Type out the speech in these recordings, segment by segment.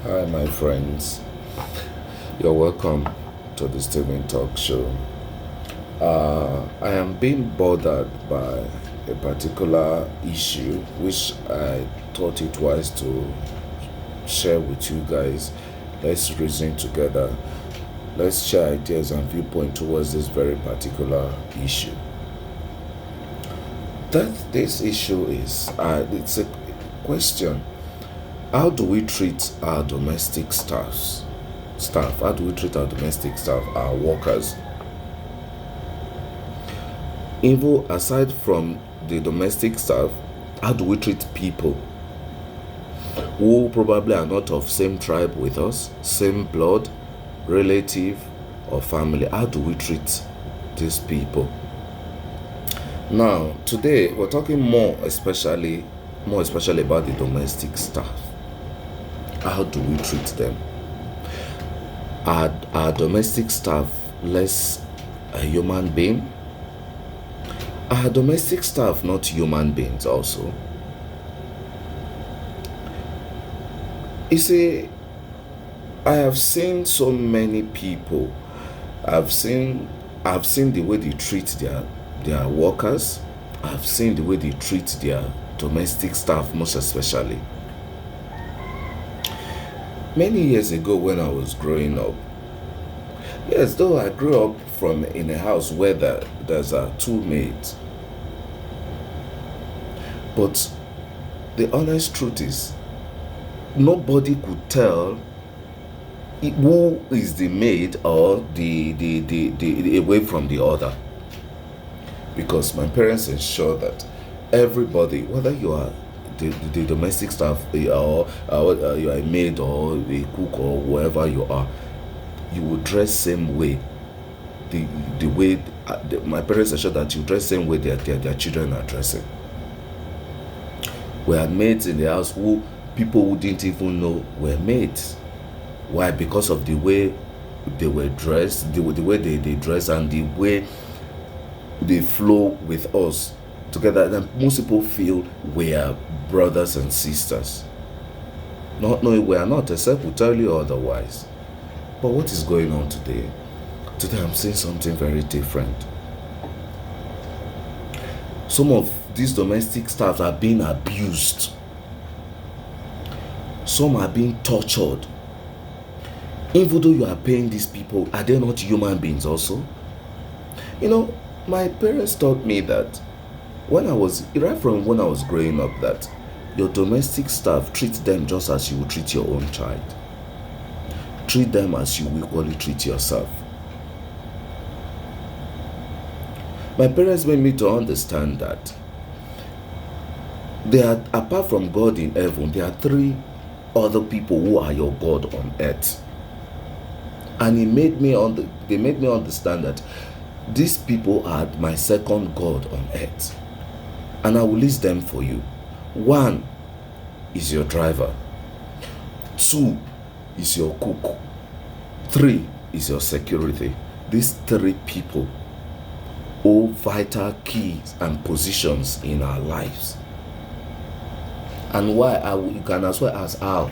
Hi, my friends. You're welcome to the Stephen Talk Show. I am being bothered by a particular issue which I thought it wise to share with you guys. Let's reason together. Let's share ideas and viewpoint towards this very particular issue. This issue is it's a question. How do we treat our domestic staffs? How do we treat our domestic staff, our workers? Even aside from the domestic staff, how do we treat people who probably are not of same tribe with us, same blood, relative, or family? How do we treat these people? Now, today we're talking more especially about the domestic staff. How do we treat them? Are our domestic staff less a human being? Are domestic staff not human beings also? You see, I have seen so many people. I've seen the way they treat their workers. I've seen the way they treat their domestic staff, most especially. Many years ago when I was growing up, yes, though I grew up in a house where there's two maids. But the honest truth is, nobody could tell who is the maid or the away from the other. Because my parents ensure that everybody, whether you are the domestic staff or you are a maid or a cook or whoever you are, you will dress same way. The way my parents ensure that you dress same way their children are dressing. We had maids in the house who people who didn't even know were maids. Why? Because of the way they were dressed, the way they dress, and the way they flow with us together. And most people feel we are brothers and sisters. Not knowing we are not, except we tell you otherwise. But what is going on today? Today I'm seeing something very different. Some of these domestic staff are being abused. Some are being tortured. Even though you are paying these people, are they not human beings also? You know, my parents taught me that right from when I was growing up, that your domestic staff, treat them just as you would treat your own child. Treat them as you equally treat yourself. My parents made me to understand that apart from God in heaven, there are three other people who are your God on earth. And they made me understand that these people are my second God on earth. And I will list them for you. One is your driver. Two is your cook. Three is your security. These three people hold vital keys and positions in our lives. And why? You can as well ask how.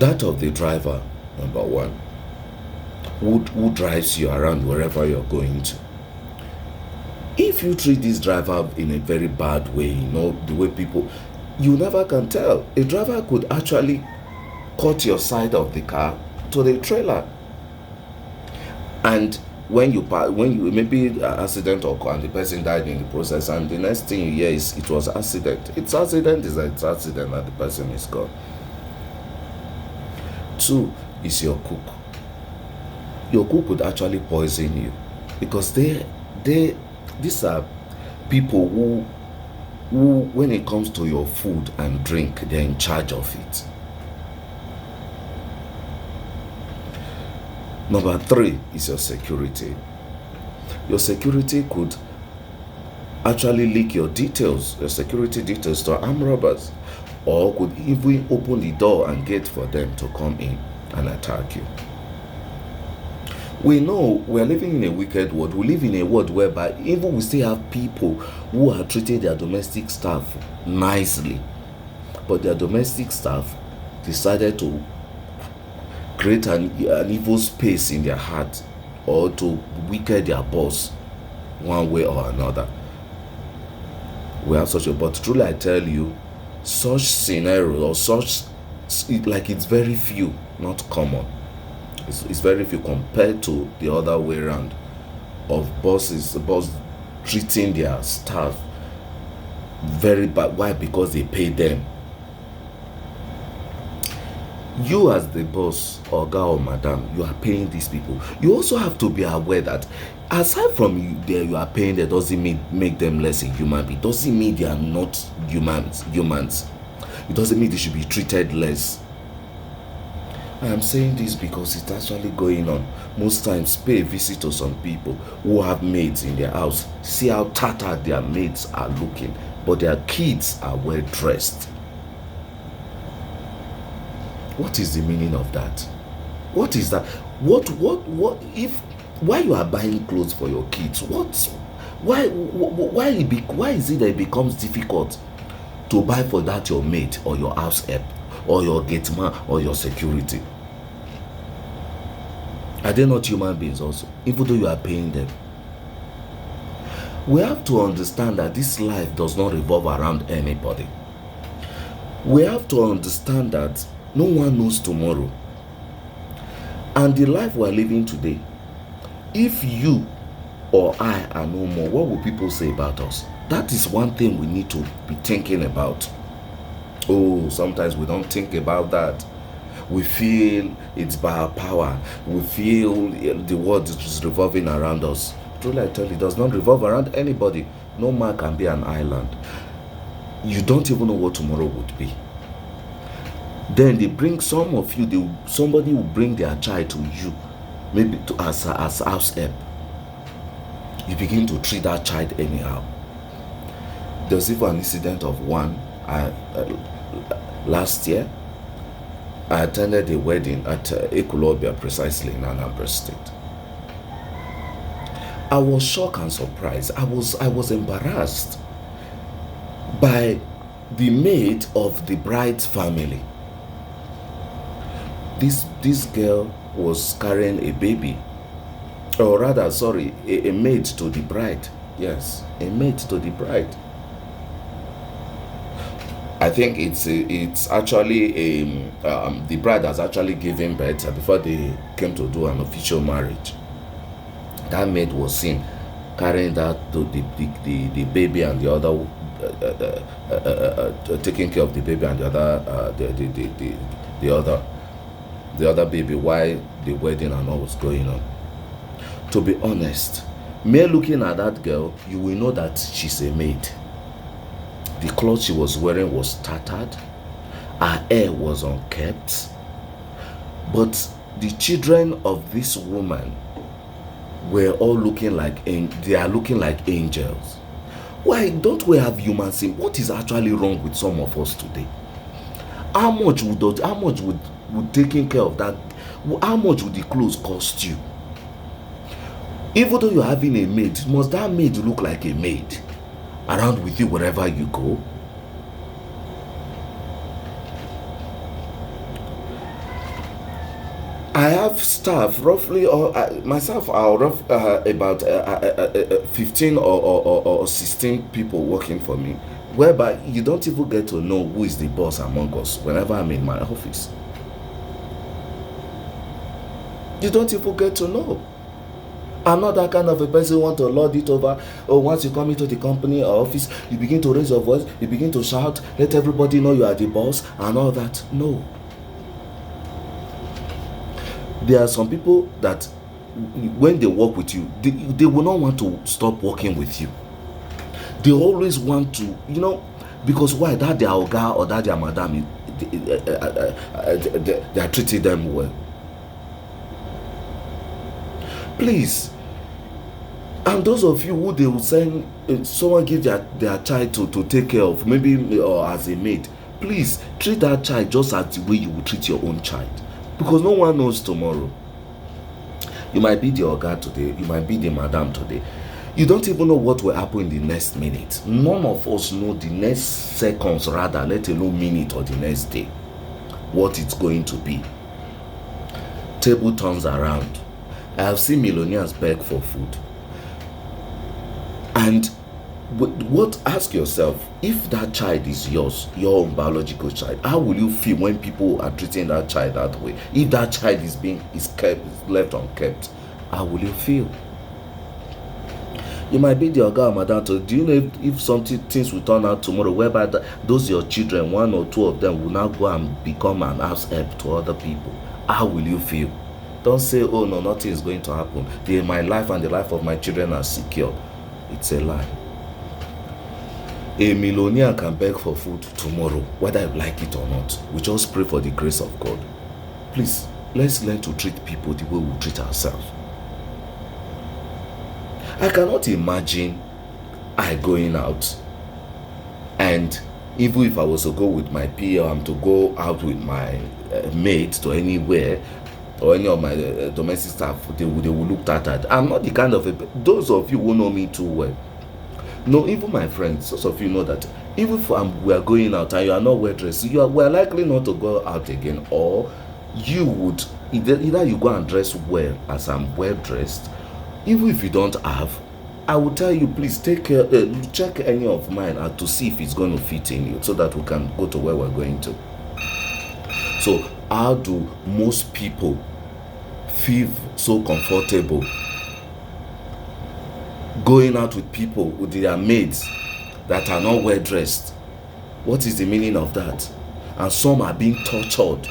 That of the driver, number one, who drives you around wherever you're going to. If you treat this driver in a very bad way, the way people, you never can tell. A driver could actually cut your side of the car to the trailer. And when you maybe an accident occurred and the person died in the process, and the next thing you hear is it was accident. It's accident and the person is gone. Two is your cook. Your cook could actually poison you, because these are people who when it comes to your food and drink, they're in charge of it. Number three is your security. Your security could actually leak your security details to armed robbers, or could even open the door and gate for them to come in and attack you. We know we are living in a wicked world. We live in a world whereby even we still have people who are treating their domestic staff nicely, but their domestic staff decided to create an evil space in their heart, or to wicked their boss one way or another. We have such a, but truly I tell you, such scenario or such, it's very few, not common. It's very few compared to the other way around, of boss treating their staff very bad. Why? Because they pay them. You as the boss, or guy or madam, you are paying these people. You also have to be aware that aside from you are paying them, doesn't mean make them less a human being. Doesn't mean they are not humans. It doesn't mean they should be treated less. I am saying this because it's actually going on. Most times, pay a visit to some people who have maids in their house. See how tattered their maids are looking, but their kids are well dressed. What is the meaning of that? What is that? What if, why you are buying clothes for your kids? Why is it that it becomes difficult to buy for that your maid, or your house help, or your gate man, or your security? Are they not human beings also, even though you are paying them? We have to understand that this life does not revolve around anybody. We have to understand that no one knows tomorrow. And the life we are living today, if you or I are no more, what will people say about us? That is one thing we need to be thinking about. Oh, sometimes we don't think about that. We feel it's by our power. We feel the world is revolving around us. Truly I tell you, it does not revolve around anybody. No man can be an island. You don't even know what tomorrow would be. Then they bring some of you, somebody will bring their child to you, maybe as house help. You begin to treat that child anyhow. There's even an incident of one last year. I attended a wedding at Ekulobia, precisely in Anambra State. I was shocked and surprised. I was embarrassed by the maid of the bride's family. This girl was carrying a baby, or rather, sorry, a maid to the bride. Yes, a maid to the bride. I think it's actually the bride has actually given birth before they came to do an official marriage. That maid was seen carrying that to the baby, and the other taking care of the baby, and the other baby while the wedding and all was going on. To be honest, mere looking at that girl, you will know that she's a maid. The clothes she was wearing was tattered. Her hair was unkempt. But the children of this woman were all looking like, they are looking like angels. Why don't we have human sin? What is actually wrong with some of us today? How much would taking care of that, how much would the clothes cost you? Even though you're having a maid, must that maid look like a maid around with you wherever you go? I have staff roughly, or myself, about 15 or 16 people working for me, whereby you don't even get to know who is the boss among us whenever I'm in my office. You don't even get to know. I'm not that kind of a person who want to lord it over. Or once you come into the company or office, you begin to raise your voice, you begin to shout, let everybody know you are the boss and all that. No. There are some people that when they work with you, they will not want to stop working with you. They always want to, because why? That their oga or that their madam, they are treating them well. Please, and those of you who they will send someone give their child to take care of, maybe or as a maid, please treat that child just as the way you would treat your own child, because no one knows tomorrow. You might be the oga today, you might be the madam today. You don't even know what will happen in the next minute. None of us know the next seconds, rather, let alone minute or the next day. what it's going to be. Table turns around. I have seen millionaires beg for food. And ask yourself, if that child is yours, your own biological child, how will you feel when people are treating that child that way? If that child is left unkept, how will you feel? You might be the oga or madam. Do you know if things will turn out tomorrow whereby those your children, one or two of them, will now go and become an ass help to other people? How will you feel? Don't say, oh no, nothing is going to happen. My life and the life of my children are secure. It's a lie. A millionaire can beg for food tomorrow, whether you like it or not. We just pray for the grace of God. Please, let's learn to treat people the way we treat ourselves. I cannot imagine I going out, and even if I was to go with my PL, I'm to go out with my mate to anywhere, or any of my domestic staff, they will look at that. I'm not the kind of those of you who know me too well. No, even my friends, those of you know that even if we are going out and you are not well dressed, we are likely not to go out again, or you would either you go and dress well as I'm well dressed. Even if you don't have, I will tell you, please take care, check any of mine to see if it's going to fit in you, so that we can go to where we're going to. So how do most people feel so comfortable going out with people, with their maids that are not well dressed? What is the meaning of that? And some are being tortured,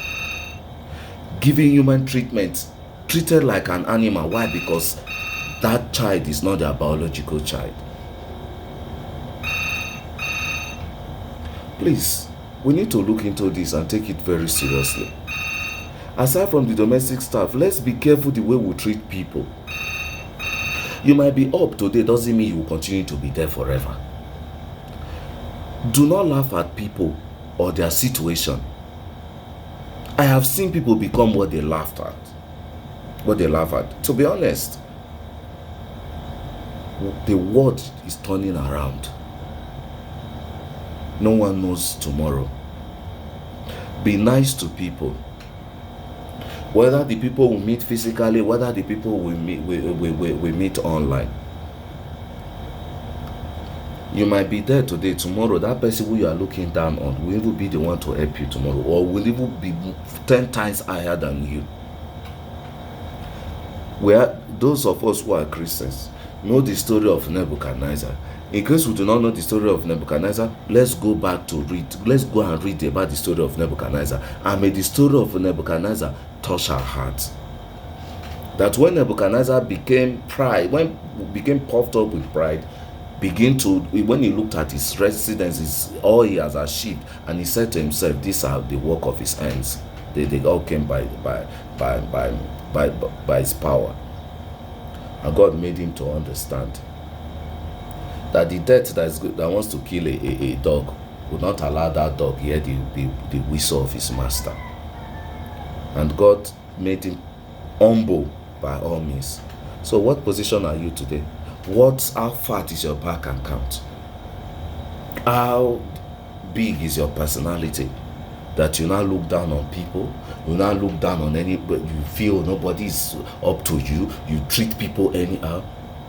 given human treatment, treated like an animal. Why? Because that child is not their biological child. Please, we need to look into this and take it very seriously. Aside from the domestic staff, let's be careful the way we treat people. You might be up today, doesn't mean you will continue to be there forever. Do not laugh at people or their situation. I have seen people become what they laugh at. To be honest, the world is turning around. No one knows tomorrow. Be nice to people. Whether the people will meet physically, whether the people will meet online. You might be there today, tomorrow that person who you are looking down on will even be the one to help you tomorrow, or will even be 10 times higher than you. Those of us who are Christians know the story of Nebuchadnezzar. In case we do not know the story of Nebuchadnezzar, let's go and read about the story of Nebuchadnezzar. And may the story of Nebuchadnezzar touch our hearts. That when Nebuchadnezzar became puffed up with pride, when he looked at his residences, all he has achieved, and he said to himself, these are the work of his hands. They all came by his power. And God made him to understand that the death that wants to kill a dog will not allow that dog hear the whistle of his master. And God made him humble by all means. So what position are you today? How fat is your bank account? How big is your personality? That you now look down on people, you now look down on anybody, you feel nobody is up to you, you treat people anyhow.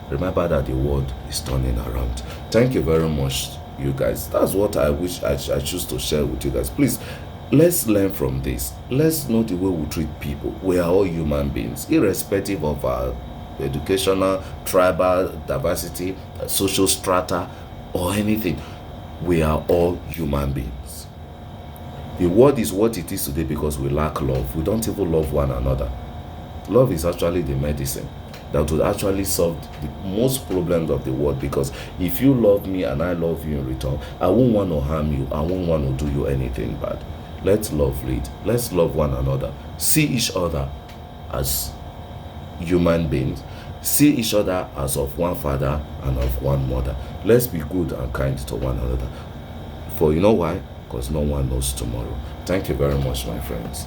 Remember that the world is turning around. Thank you very much, you guys. That's what I wish I choose to share with you guys. Please, let's learn from this. Let's know the way we treat people. We are all human beings, irrespective of our educational, tribal diversity, social strata, or anything. We are all human beings. The world is what it is today because we lack love. We don't even love one another. Love is actually the medicine that will actually solve the most problems of the world, because if you love me and I love you in return, I won't want to harm you. I won't want to do you anything bad. Let's love lead. Let's love one another. See each other as human beings. See each other as of one father and of one mother. Let's be good and kind to one another. For you know why? Because no one knows tomorrow. Thank you very much, my friends.